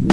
Hey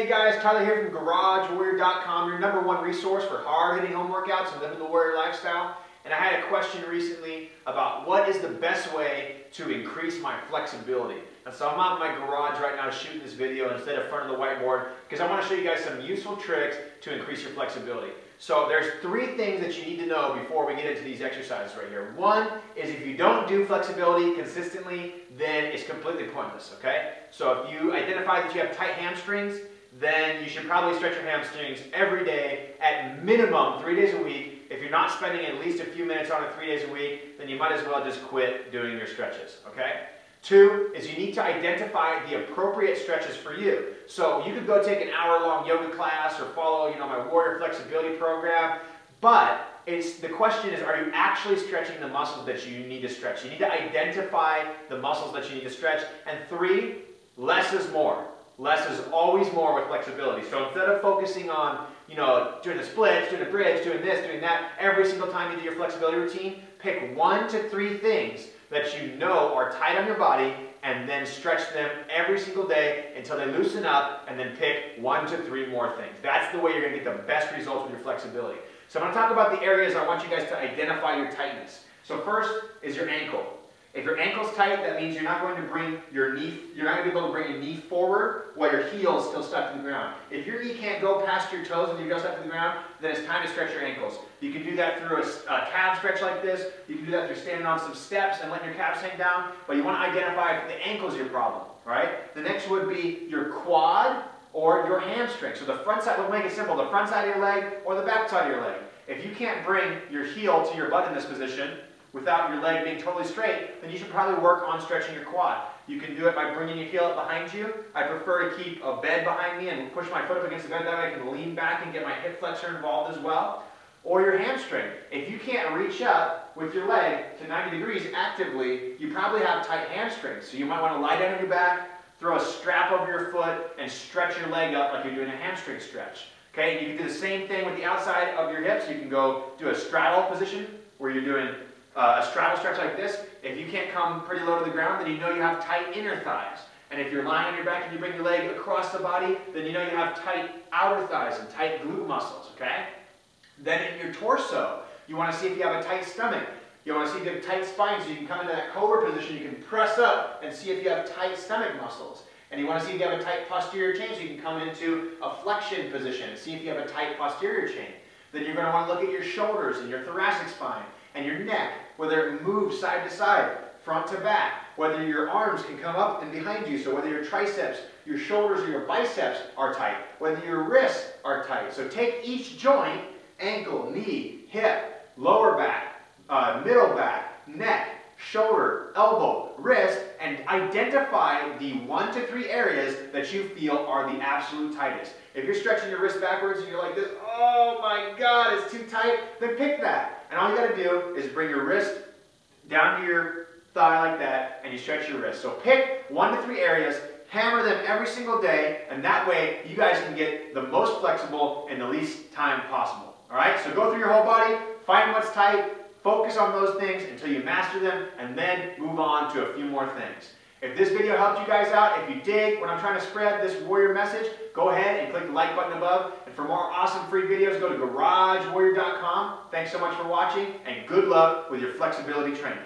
guys, Tyler here from GarageWarrior.com, your #1 resource for hard-hitting home workouts and living the warrior lifestyle. And I had a question recently about what is the best way to increase my flexibility. And so I'm out in my garage right now shooting this video instead of front of the whiteboard because I want to show you guys some useful tricks to increase your flexibility. So there's 3 things that you need to know before we get into these exercises right here. One is if you don't do flexibility consistently, then it's completely pointless, okay? So if you identify that you have tight hamstrings, then you should probably stretch your hamstrings every day at minimum 3 days a week. If you're not spending at least a few minutes on it 3 days a week, then you might as well just quit doing your stretches, okay? 2 is you need to identify the appropriate stretches for you. So you could go take an hour-long yoga class or follow, my warrior flexibility program, but the question is, are you actually stretching the muscles that you need to stretch? You need to identify the muscles that you need to stretch. And 3, less is more. Less is always more with flexibility. So instead of focusing on, doing the splits, doing a bridge, doing this, doing that, every single time you do your flexibility routine, pick 1 to 3 things that you know are tight on your body and then stretch them every single day until they loosen up, and then pick 1 to 3 more things. That's the way you're going to get the best results with your flexibility. So I'm going to talk about the areas I want you guys to identify your tightness. So first is your ankle. If your ankle's tight, that means you're not going to bring your knee, you're not going to be able to bring your knee forward while your heel is still stuck to the ground. If your knee can't go past your toes and you're just stuck to the ground, then it's time to stretch your ankles. You can do that through a calf stretch like this. You can do that through standing on some steps and letting your calves hang down. But you want to identify if the ankle's your problem, right? The next would be your quad or your hamstring. So the front side, we'll make it simple, the front side of your leg or the back side of your leg. If you can't bring your heel to your butt in this position, without your leg being totally straight, then you should probably work on stretching your quad. You can do it by bringing your heel up behind you. I prefer to keep a bed behind me and push my foot up against the bed. That way I can lean back and get my hip flexor involved as well. Or your hamstring. If you can't reach up with your leg to 90 degrees actively, you probably have tight hamstrings. So you might want to lie down on your back, throw a strap over your foot, and stretch your leg up like you're doing a hamstring stretch. Okay, and you can do the same thing with the outside of your hips. You can go do a straddle position where you're doing a straddle stretch like this. If you can't come pretty low to the ground, then you know you have tight inner thighs. And if you're lying on your back and you bring your leg across the body, then you know you have tight outer thighs and tight glute muscles, okay? Then in your torso, you want to see if you have a tight stomach. You want to see if you have a tight spine, so you can come into that cobra position, you can press up and see if you have tight stomach muscles. And you want to see if you have a tight posterior chain, so you can come into a flexion position and see if you have a tight posterior chain. Then you're going to want to look at your shoulders and your thoracic spine and your neck, whether it moves side to side, front to back, whether your arms can come up and behind you, so whether your triceps, your shoulders, or your biceps are tight, whether your wrists are tight. So take each joint, ankle, knee, hip, lower back, middle back, neck, shoulder, elbow, wrist, and identify the 1 to 3 areas that you feel are the absolute tightest. If you're stretching your wrist backwards and you're like this, oh my God, it's too tight, then pick that. And all you got to do is bring your wrist down to your thigh like that, and you stretch your wrist. So pick 1 to 3 areas, hammer them every single day, and that way you guys can get the most flexible in the least time possible. All right, so go through your whole body, find what's tight, focus on those things until you master them, and then move on to a few more things. If this video helped you guys out, if you dig what I'm trying to spread, this warrior message, go ahead and click the like button above. And for more awesome free videos, go to GarageWarrior.com. Thanks so much for watching, and good luck with your flexibility training.